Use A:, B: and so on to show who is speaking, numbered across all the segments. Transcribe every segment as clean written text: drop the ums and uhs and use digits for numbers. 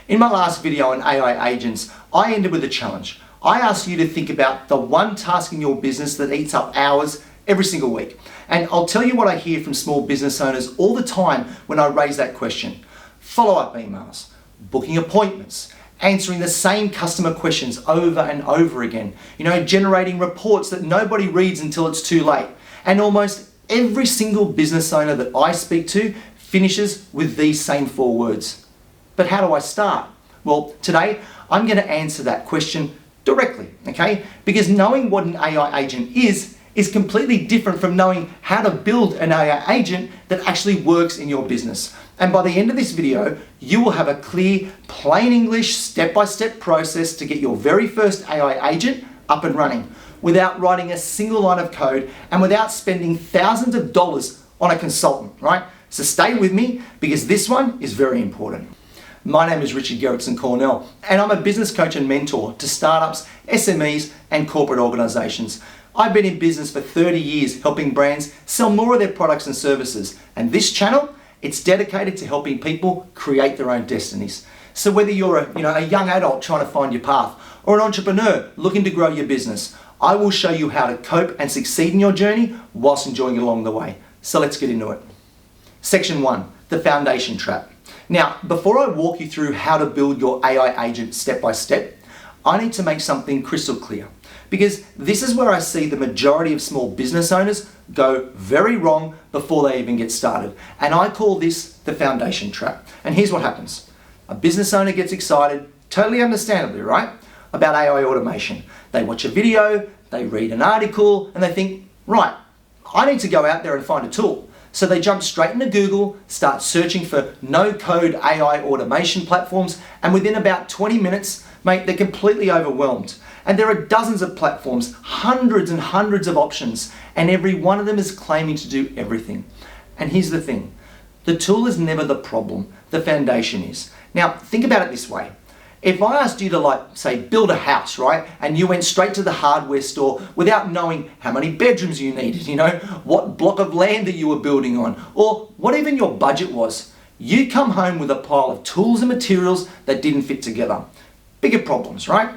A: In my last video on AI agents, I ended with a challenge. I asked you to think about the one task in your business that eats up hours every single week. And I'll tell you what I hear from small business owners all the time when I raise that question. Follow-up emails, booking appointments, answering the same customer questions over and over again, generating reports that nobody reads until it's too late. And almost every single business owner that I speak to finishes with these same 4 words. But how do I start? Well, today I'm going to answer that question directly, okay? Because knowing what an AI agent is completely different from knowing how to build an AI agent that actually works in your business. And by the end of this video, you will have a clear, plain English, step-by-step process to get your very first AI agent up and running without writing a single line of code and without spending thousands of dollars on a consultant, right? So stay with me because this one is very important. My name is Richard G-Cornell and I'm a business coach and mentor to startups, SMEs and corporate organizations. I've been in business for 30 years helping brands sell more of their products and services, and this channel, it's dedicated to helping people create their own destinies. So whether you're a young adult trying to find your path or an entrepreneur looking to grow your business, I will show you how to cope and succeed in your journey whilst enjoying it along the way. So let's get into it. Section 1, the foundation trap. Now, before I walk you through how to build your AI agent step by step, I need to make something crystal clear, because this is where I see the majority of small business owners go very wrong before they even get started. And I call this the foundation trap. And here's what happens. A business owner gets excited, totally understandably, right, about AI automation. They watch a video, they read an article, and they think, right, I need to go out there and find a tool. So they jump straight into Google, start searching for no-code AI automation platforms, and within about 20 minutes, mate, they're completely overwhelmed. And there are dozens of platforms, hundreds and hundreds of options, and every one of them is claiming to do everything. And here's the thing, the tool is never the problem, the foundation is. Now, think about it this way. If I asked you to say build a house, right? And you went straight to the hardware store without knowing how many bedrooms you needed, what block of land that you were building on, or what even your budget was. You come home with a pile of tools and materials that didn't fit together. Bigger problems, right?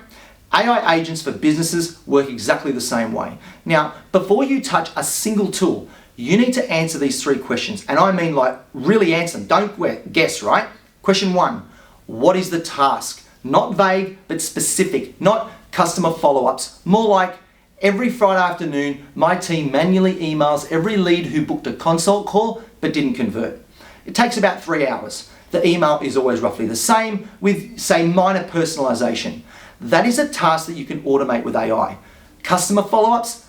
A: AI agents for businesses work exactly the same way. Now, before you touch a single tool, you need to answer these 3 questions. And I mean really answer them, don't guess, right? Question 1, what is the task? Not vague, but specific, not customer follow-ups. More like, every Friday afternoon, my team manually emails every lead who booked a consult call but didn't convert. It takes about 3 hours. The email is always roughly the same with, say, minor personalization. That is a task that you can automate with AI. Customer follow-ups,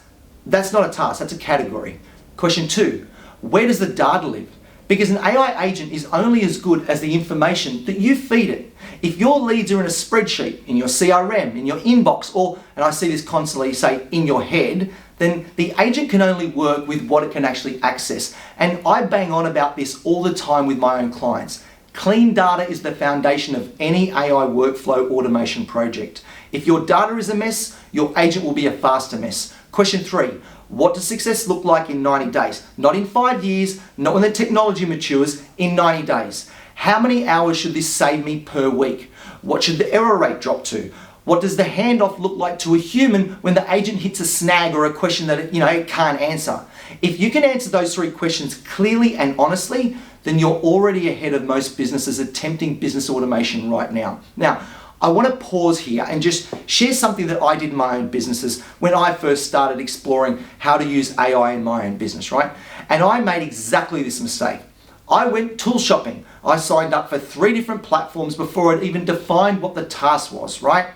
A: that's not a task, that's a category. Question 2, where does the data live? Because an AI agent is only as good as the information that you feed it. If your leads are in a spreadsheet, in your CRM, in your inbox, or, and I see this constantly, say, in your head, then the agent can only work with what it can actually access. And I bang on about this all the time with my own clients. Clean data is the foundation of any AI workflow automation project. If your data is a mess, your agent will be a faster mess. Question 3, what does success look like in 90 days? Not in 5 years, not when the technology matures, in 90 days. How many hours should this save me per week? What should the error rate drop to? What does the handoff look like to a human when the agent hits a snag or a question that it can't answer? If you can answer those 3 questions clearly and honestly, then you're already ahead of most businesses attempting business automation right now. Now, I want to pause here and just share something that I did in my own businesses when I first started exploring how to use AI in my own business, right? And I made exactly this mistake. I went tool shopping. I signed up for 3 different platforms before I'd even defined what the task was, right?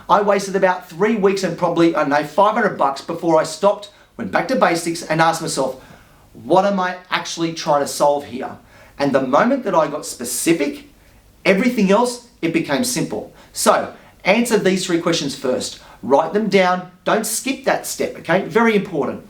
A: I wasted about 3 weeks and probably, $500 before I stopped, went back to basics and asked myself, what am I actually trying to solve here? And the moment that I got specific, everything else, it became simple. So answer these 3 questions first. Write them down. Don't skip that step, okay? Very important.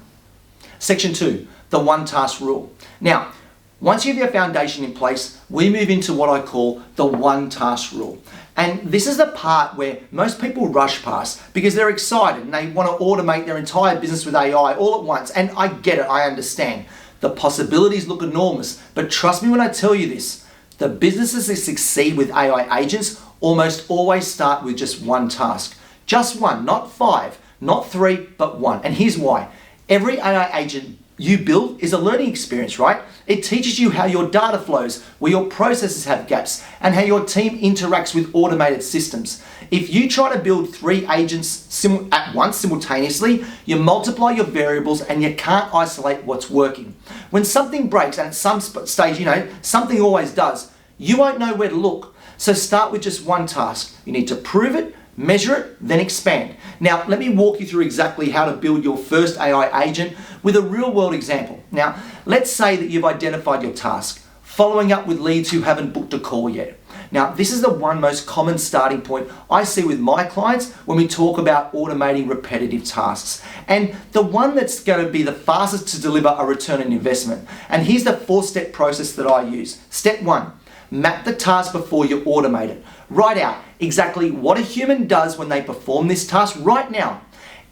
A: Section 2, the one task rule. Now, once you have your foundation in place, we move into what I call the one task rule. And this is the part where most people rush past because they're excited and they want to automate their entire business with AI all at once. And I get it, I understand. The possibilities look enormous, but trust me when I tell you this, the businesses that succeed with AI agents almost always start with just one task. Just one, not 5, not 3, but 1. And here's why. Every AI agent you build is a learning experience, right? It teaches you how your data flows, where your processes have gaps, and how your team interacts with automated systems. If you try to build 3 agents at once simultaneously, you multiply your variables and you can't isolate what's working. When something breaks, and at some stage, something always does, you won't know where to look. So start with just one task. You need to prove it, measure it, then expand. Now, let me walk you through exactly how to build your first AI agent with a real-world example. Now, let's say that you've identified your task, following up with leads who haven't booked a call yet. Now, this is the one most common starting point I see with my clients when we talk about automating repetitive tasks, and the one that's going to be the fastest to deliver a return on investment. And here's the 4-step process that I use. Step 1, map the task before you automate it. Write out exactly what a human does when they perform this task right now.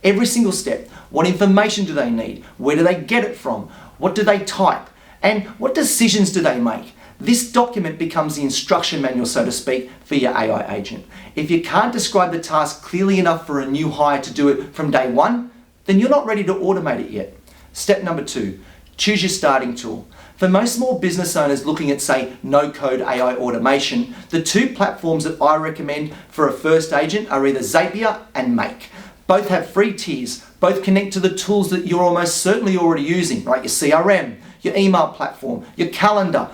A: Every single step. What information do they need? Where do they get it from? What do they type? And what decisions do they make? This document becomes the instruction manual, so to speak, for your AI agent. If you can't describe the task clearly enough for a new hire to do it from day one, then you're not ready to automate it yet. Step number 2, choose your starting tool. For most small business owners looking at, say, no-code AI automation, the 2 platforms that I recommend for a first agent are either Zapier and Make. Both have free tiers. Both connect to the tools that you're almost certainly already using, right? Your CRM, your email platform, your calendar,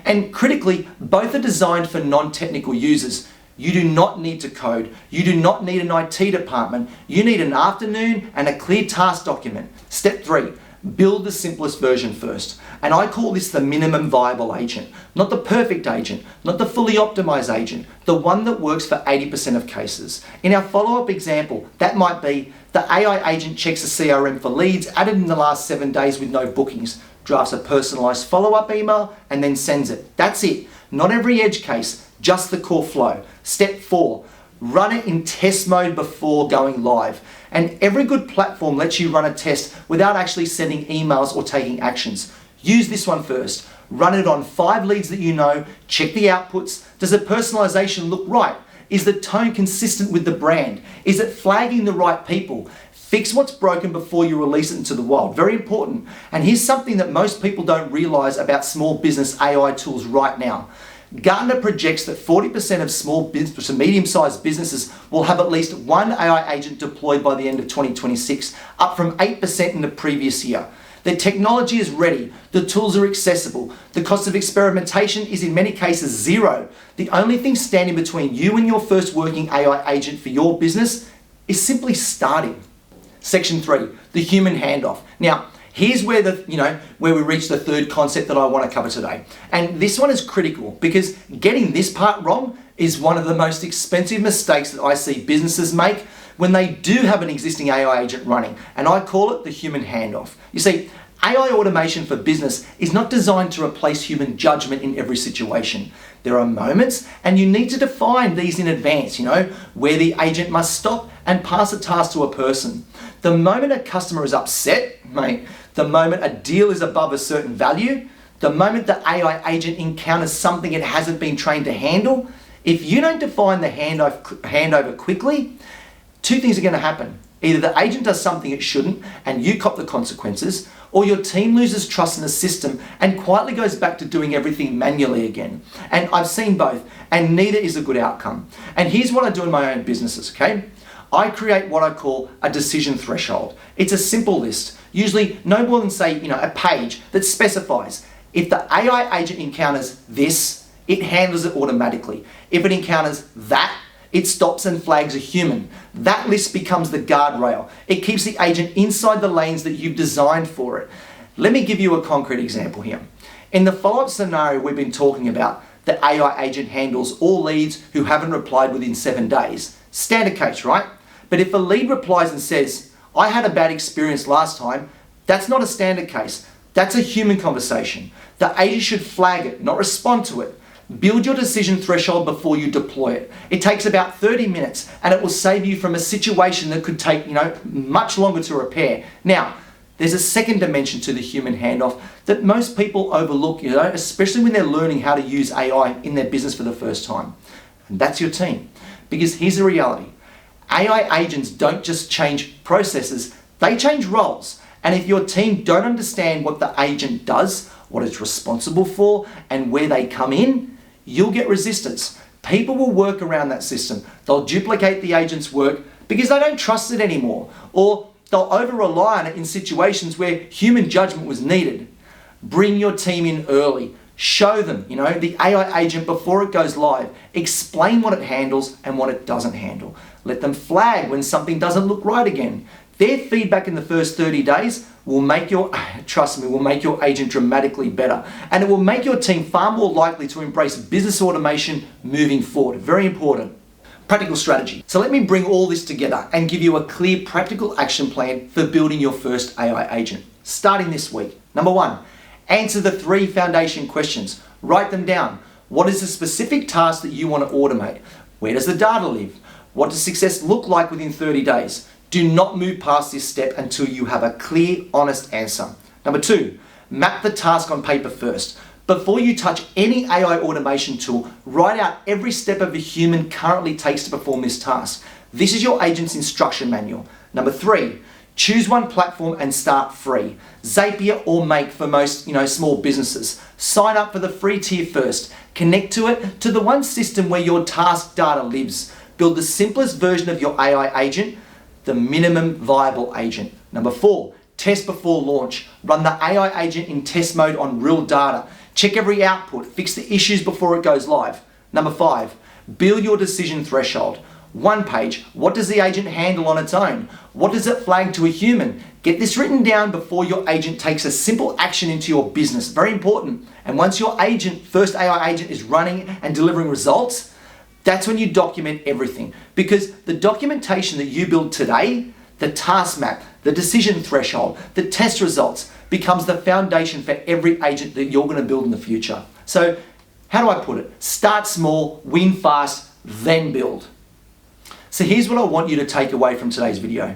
A: And critically, both are designed for non-technical users. You do not need to code. You do not need an IT department. You need an afternoon and a clear task document. Step 3. Build the simplest version first. And I call this the minimum viable agent. Not the perfect agent, not the fully optimized agent, the one that works for 80% of cases. In our follow-up example, that might be the AI agent checks the CRM for leads added in the last 7 days with no bookings, drafts a personalized follow-up email, and then sends it. That's it. Not every edge case, just the core flow. Step 4, run it in test mode before going live. And every good platform lets you run a test without actually sending emails or taking actions. Use this one first. Run it on 5 leads that you know. Check the outputs. Does the personalization look right? Is the tone consistent with the brand? Is it flagging the right people? Fix what's broken before you release it into the wild. Very important. And here's something that most people don't realize about small business AI tools right now. Gartner projects that 40% of small business to medium-sized businesses will have at least one AI agent deployed by the end of 2026, up from 8% in the previous year. The technology is ready, the tools are accessible, the cost of experimentation is in many cases 0. The only thing standing between you and your first working AI agent for your business is simply starting. Section 3, the human handoff. Now, here's where where we reach the 3rd concept that I want to cover today. And this one is critical because getting this part wrong is one of the most expensive mistakes that I see businesses make when they do have an existing AI agent running. And I call it the human handoff. You see, AI automation for business is not designed to replace human judgment in every situation. There are moments, and you need to define these in advance, where the agent must stop and pass a task to a person. The moment a customer is upset, the moment a deal is above a certain value, the moment the AI agent encounters something it hasn't been trained to handle, if you don't define the handover quickly, 2 things are going to happen. Either the agent does something it shouldn't and you cop the consequences, or your team loses trust in the system and quietly goes back to doing everything manually again. And I've seen both, and neither is a good outcome. And here's what I do in my own businesses, okay? I create what I call a decision threshold. It's a simple list, usually no more than, say, a page that specifies if the AI agent encounters this, it handles it automatically. If it encounters that, it stops and flags a human. That list becomes the guardrail. It keeps the agent inside the lanes that you've designed for it. Let me give you a concrete example here. In the follow-up scenario we've been talking about, the AI agent handles all leads who haven't replied within 7 days. Standard case, right? But if a lead replies and says, I had a bad experience last time, that's not a standard case. That's a human conversation. The agent should flag it, not respond to it. Build your decision threshold before you deploy it. It takes about 30 minutes and it will save you from a situation that could take, much longer to repair. Now, there's a second dimension to the human handoff that most people overlook, especially when they're learning how to use AI in their business for the first time. and that's your team. Because here's the reality. AI agents don't just change processes, they change roles. And if your team don't understand what the agent does, what it's responsible for, and where they come in, you'll get resistance. People will work around that system. They'll duplicate the agent's work because they don't trust it anymore, or they'll over-rely on it in situations where human judgment was needed. Bring your team in early. Show them, the AI agent before it goes live. Explain what it handles and what it doesn't handle. Let them flag when something doesn't look right again. Their feedback in the first 30 days will make will make your agent dramatically better. And it will make your team far more likely to embrace business automation moving forward. Very important. Practical strategy. So let me bring all this together and give you a clear practical action plan for building your first AI agent. Starting this week. Number 1, answer the 3 foundation questions. Write them down. What is the specific task that you want to automate? Where does the data live? What does success look like within 30 days? Do not move past this step until you have a clear, honest answer. Number 2, map the task on paper first. Before you touch any AI automation tool, write out every step a human currently takes to perform this task. This is your agent's instruction manual. Number 3, choose one platform and start free. Zapier or Make for most small businesses. Sign up for the free tier first. Connect to it to the one system where your task data lives. Build the simplest version of your AI agent, the minimum viable agent. Number 4, test before launch. Run the AI agent in test mode on real data. Check every output. Fix the issues before it goes live. Number 5, build your decision threshold. 1 page, what does the agent handle on its own? What does it flag to a human? Get this written down before your agent takes a simple action into your business. Very important. And once your first AI agent is running and delivering results, that's when you document everything. Because the documentation that you build today, the task map, the decision threshold, the test results, becomes the foundation for every agent that you're going to build in the future. So, how do I put it? Start small, win fast, then build. So here's what I want you to take away from today's video.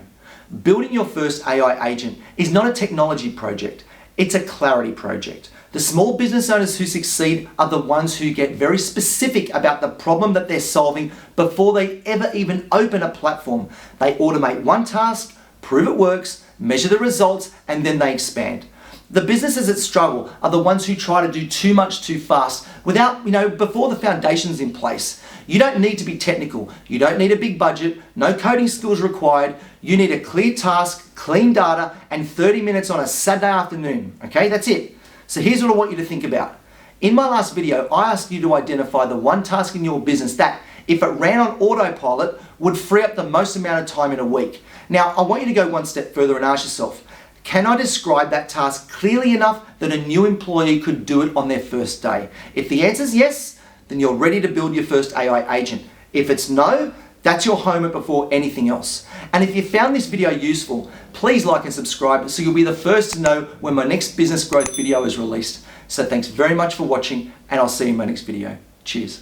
A: Building your first AI agent is not a technology project, it's a clarity project. The small business owners who succeed are the ones who get very specific about the problem that they're solving before they ever even open a platform. They automate one task, prove it works, measure the results, and then they expand. The businesses that struggle are the ones who try to do too much too fast without, before the foundation's in place. You don't need to be technical. You don't need a big budget, no coding skills required. You need a clear task, clean data, and 30 minutes on a Saturday afternoon. Okay, that's it. So here's what I want you to think about. In my last video, I asked you to identify the one task in your business that, if it ran on autopilot, would free up the most amount of time in a week. Now, I want you to go one step further and ask yourself, can I describe that task clearly enough that a new employee could do it on their first day? If the answer is yes, then you're ready to build your first AI agent. If it's no, that's your homework before anything else. And if you found this video useful, please like and subscribe so you'll be the first to know when my next business growth video is released. So thanks very much for watching, and I'll see you in my next video. Cheers.